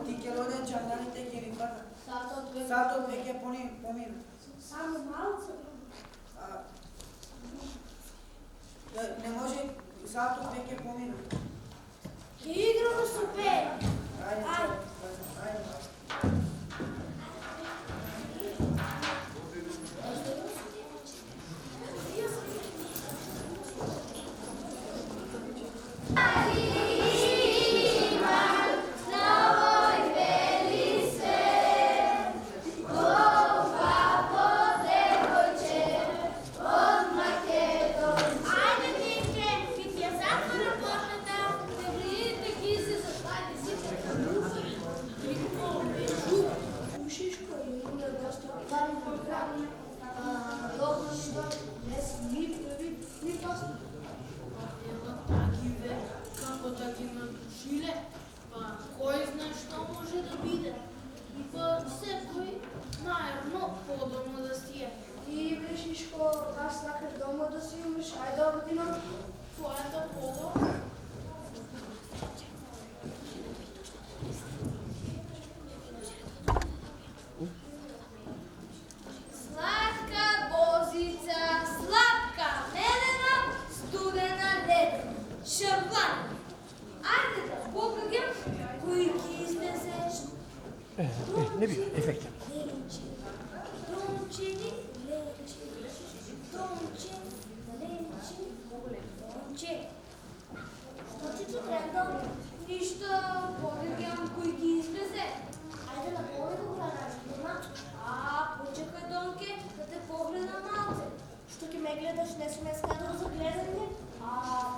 Ti kelone čandaните ќе ви фата. Сато веќе помина. Само малце. Не може сато веќе помина. Ќе играме со пеј. Ајде. Ne bileyim, efektim. Нищо, повергам кои ги излезе. Айде да поведа го на почекай, Донке, да те погледа малце. Що ке ме гледаш, не сме с кадро за гледане?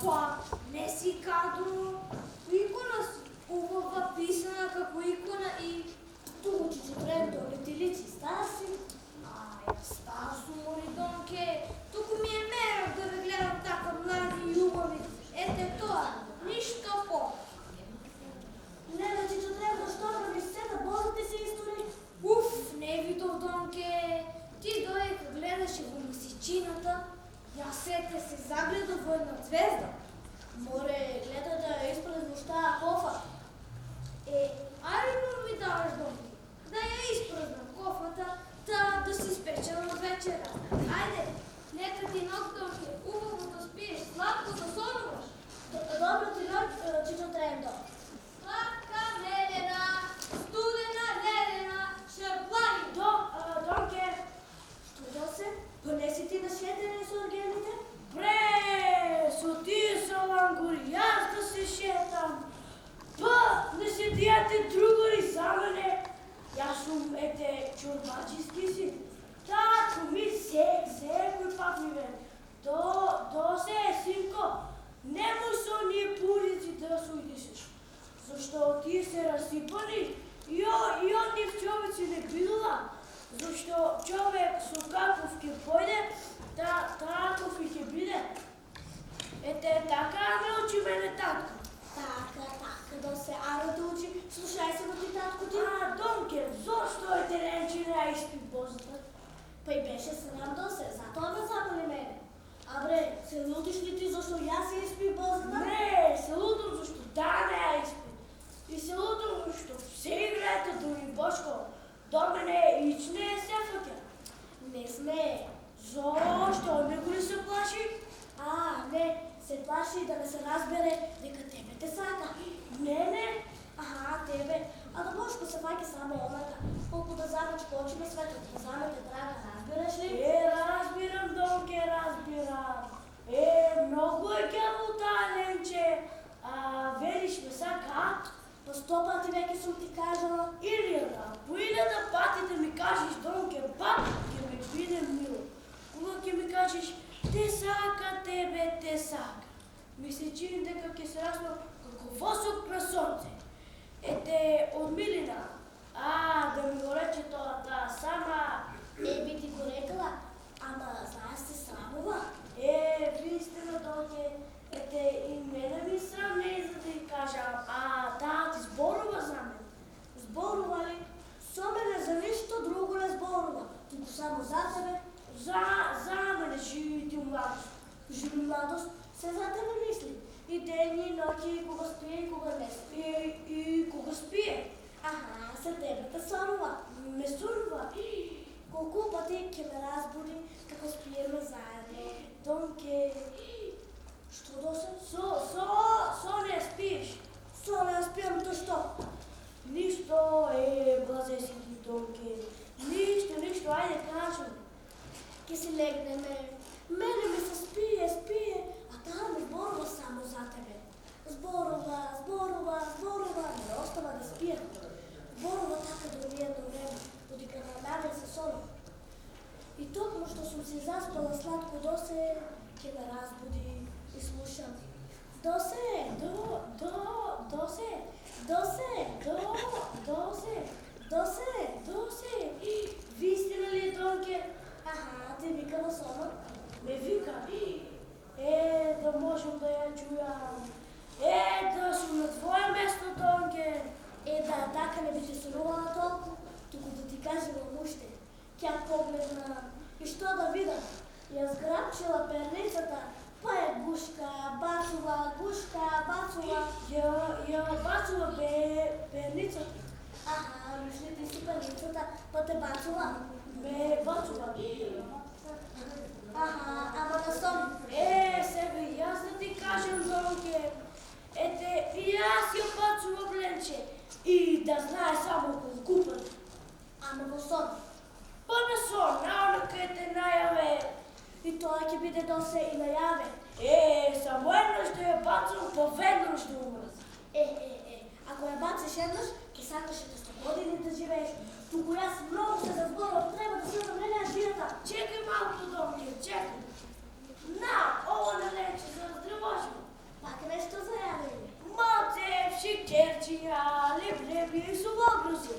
Па, не си кадро. Икона си, убава писана како икона и туго че трябва да летелици Стаси. Стасо, моли, Донке, тук ми е мерок да ви гледам така млади и убави. Ете това, нищо по. Не, да ти трябва да що да ви се да борите се истори. Не видов, Донке. Ти дойка гледаше во месечината. Я сете се загледа во една звезда. Море гледа да изпред нощта кофа. Айде ми даваш, Донке. Да я изпразнам кофата, да си спечелам вечера. Айде, нека ти ног, Донке. Убаво да спиеш, сладко да сонуваш. Dobro ti noć, Čičo Trendo. Slatka ledena, studena ledena, šarplani. Donke, što se? Ponesi ti na šetene s orgeните? Со тие са лангури, аз да се шетам. Не се дијате другори за мене. Јас сум, чорбачиски си. Тако ми секој пак ми вели. До се, синко. Немо со оние пурици да се ујдишеш, зашто тие се расипани и оние човеци не бидува, зашто човек со каков ке појде, таков и ке биде. Така ме учи мене татко. Така, да се да учи, слушај се го ти татко ти. Донке, зашто теренче не испи бозата? Па и беше срам да се, затоа ме заболи мене. Абре, се лутиш ли ти зашто јас се испи бозата? Не, се лутам зашто не ја испи. И се лутам зашто се играете дури Бошко. До мене ич не се фаќа. Не сме. Зошто? Некој ли се плаши? Не, се плаши да не се разбере дека тебе те сака. Не. Тебе. Да Бошко се фаќа само онака. Колку да замеш очи на светот, да замете драга, разбираш ли? Разбирам, Донке, разбирам. Многу е ѓавол таа немче. Велиш ме сака? Па 100 пати веќе сум ти кажала. Или по 1000 пати да ми кажеш, Донке, пак ќе ми биде мило. Кога ќе ми кажеш, те сака тебе, те сака. Ми се чини дека ќе се раснам како восок на сонце. Од милина. Да ми го рече тоа, сама. Би ти го рекла, ама знаеш се срамува. Вистина, Донке, и мене ми срам не е за да й кажам. Ти зборува за мен. Зборува ли? Со мене за ништо друго не зборува. Туку само за тебе. За мене живи ти младост. Живи младост се за тебе мисли. И дени, ноќи, кога спие и кога не спие. Мене ми се спие, а тая не зборува само за тебе. Зборува, не остава да спие. Зборува така до мијето време, додека на мене се сони. И токму што сум се заспала сладко досе, ќе ме разбуди и слушам. Досе. Вистина ли е, Донке? Аха, те вика на сона. Ме вика. Да можам да ја чујам. Да сум на твое место, Донке. Да, така не би те сонувала толку, туку да ти кажем уште. Тя погледна и што да видам? Ја зграбчила перницата, па е гушка, бацува. Ја бацува перницата. Аха, мислите си перницата, па те бацува. Ме бацува. Аха, ама да сом. Себе, јас да ти кажем, Донке. И јас ја бацува бленче. И да знае само колку пати. Ама во сон. Па на сон, наоно кај те најаве. И тоа ќе биде досе и најаве. Само еднаш да ја бацам, па веднаш да умрам. Ако ја бациш еднаш, ќе сакаш да 100 години да живееш. Туку јас многу се разборувам, треба да седам на неја жијата. Чекај малку, Донке, чекај. Ово не лече за здравожба. Пак нешто зајави. Мацев, шикерчиња, леп-лепи и сувогрузи.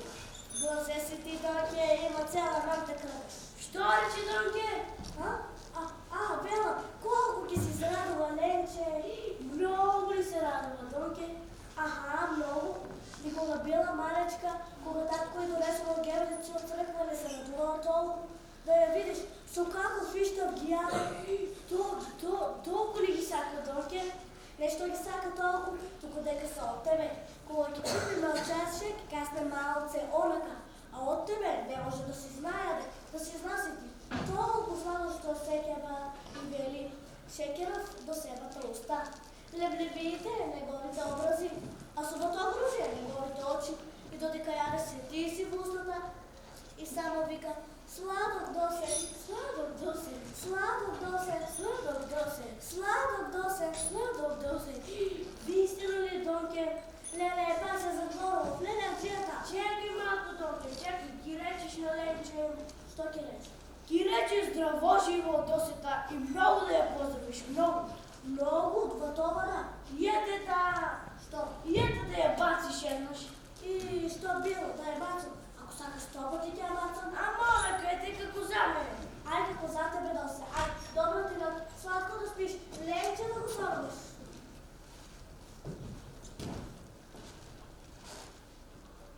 Се си ти, Донке, има цела рамта крадеш. Што рече, Донке? Бела, колку ќе си зарадува Ленче? Многу ли се радува, Донке? Аха, многу. И кога била малечка, кога татко и донесува гевдици од црква, не се радувала толку. Да ја видиш, со каков иштав ги јаде. Толку ли ги сака, Донке? Нешто ги сака толку, туку дека се од тебе. Кога ќе купиме од чашек, касне малце онака, а од тебе не може да си знајаде, да си знасети. Толку знано што сеќава и вели шекеров до себата уста. Леблебиите неговите образи, а субото окружие неговите очи. И додека јаде се ти си в устата и само вика сладок досе, сладок досе, сладок досе, сладок досе, сладок досе, сладок досе. Вистина ли, Донке? Леле, па се затворил, леле, джета. Чекай малко, Донке, чекай, ги речеш на Ленче. Што ќе речеш? Ги речеш здраво живо досета и многу да ја поздравиш, многу. Многу, два товара. Јете Што? Јете да ја бациш еднаш. И што било да ја бацам? Ако сакаш 100 пати ќе ја бацам. Моля, кај те како за мене. Ајде како за тебе досе. Ајде, добро ти нот, сладко да спиш, Ленче да го соромиш.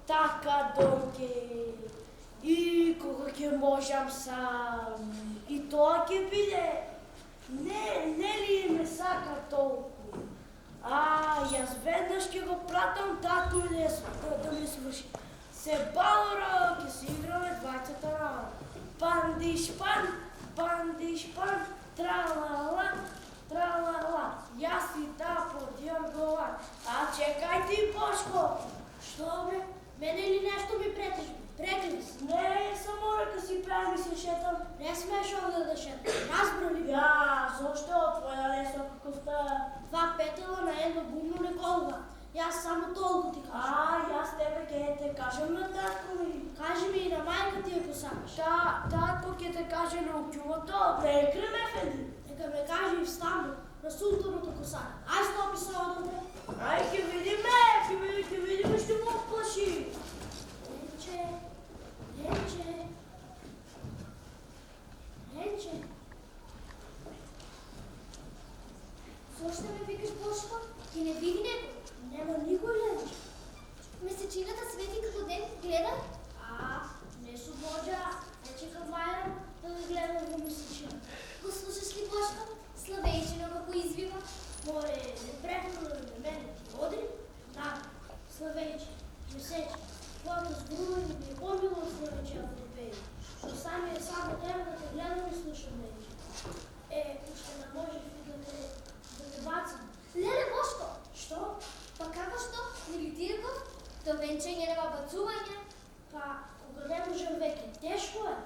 Така, Донке. И кога ќе можам сам. И тоа ќе биде. Не ли ме сака толку? Јас веднаш ќе го пратам татко и да ми сврши. Се балора, ќе се играме двајцата на пандиш-пан, тралала, јас и та подијам глава. Чекај ти, Бошко! Што бе? Мене ли нешто ми претежи? Прекли си? Не, само река си пеам и се шетам. Не смеш овде да шетам. Разбрали би? Зошто твоја лесо каковта? 2 петела на едно гумно не колува. Јас само толку ти кажам. Јас тебе ќе те кажам на татко ми. Кажи ми и на мајка ти ако сакаш. Татко ќе те каже на укјувото. Прекли ме, Фенди. Нека ме каже и встану на султаното косака. Ај стопи се однапре. Ај ќе видиме, ќе видиме што му плаши. Ленче. Зошто ме викаш, Бошко? Ти не види него? Нема никој, Ленче. Месечината свети како ден, гледа? Не су Боџа, не чекам Мајрам да го гледам во месечина. Го слушаш ли, Бошко? Славејчино како извива. Море, не прекнало на мене ти одри? Славејче, месече. Твоето зборување ми е помило од Славејче ако те пее. Што само треба да те гледам и слушам, Ленче. Уште не можеш да те бацам. Леле, Бошко! Што? Па како што? Нели ти реков? То венчење нема бацување? Па, кога не можам веќе, тешко е.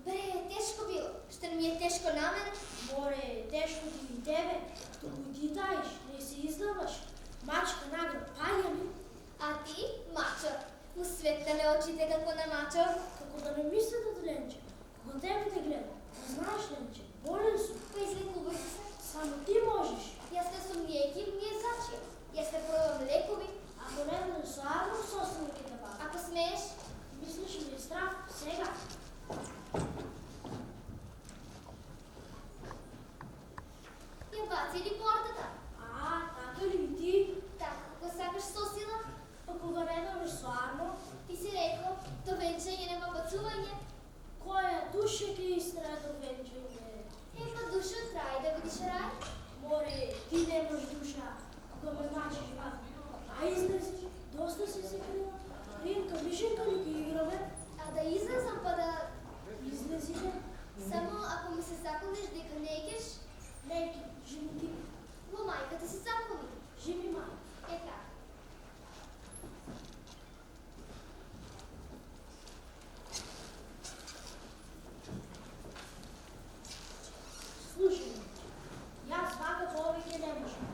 Бре, тешко било. Што не ми е тешко на мене? Море, тешко ти и тебе. Туку и ти таиш, не се издаваш. Мачка награ паја ми. А ти, мачо, усветнале очите како на мачо. Како да не мислите, Ленче. Кога тебе те гледам. Знаеш, Ленче, болен сум. Па излекувай се. Само ти можеш. Јас не сум ни екип, ни е зачија. Јас не пробам лекови. Ако не дадем со Арно, собственик да бави. Ако смееш, Мислиш ми е страх? Сега. ја баци ли портата? Така ли и ти? Така, го сакаш со сила? Па кога не дадеш со Арно, Ти си рекол, до венчање нема бацување. која душа ќе истра до венчање? Па душа трај да видиш рај. Море, ти немаш душа. Кога ме мачиш вака. А излезиш, доста си се крила. Ринка, вишенка ли ги играме? А да излезам па да... Излезиме. Само ако ми се заколнеш дека не икеш, Неки, живи ти. во мајката се заколни. Живи май. Е така. Слушай, јас вака повеќе не можам.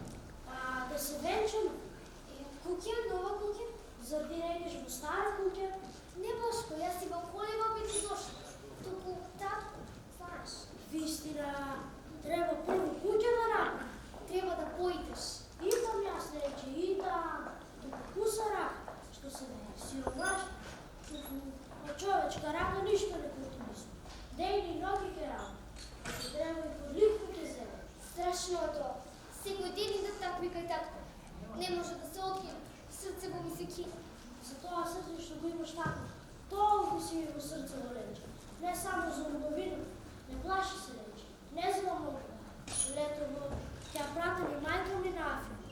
Да се венчам, Куќа, нова куќа? зар ти рекеш во стара куќа? Не, Бошко, јас си во колева би ти дошла. Туку татко, знаеш, Вистина, треба прво куќа да направи. треба да поидеш. Идам јас рече, идам. Туку куса рака, што се не сиромаш. Туку од човечка рака ништо не потумисам. Дејни ноги ке работи. Ако треба и подливку ке земе. Страшно е тоа. Секој ден идат така викај татко. Не може да се откине. Срце го ми се кина. За тоа срце што го имаш тако, толку си ми во срцево рече. Не само за родовина, не плаши се рече. Не знам многу. Летово ќе ја пратам и мајка ми на Африка.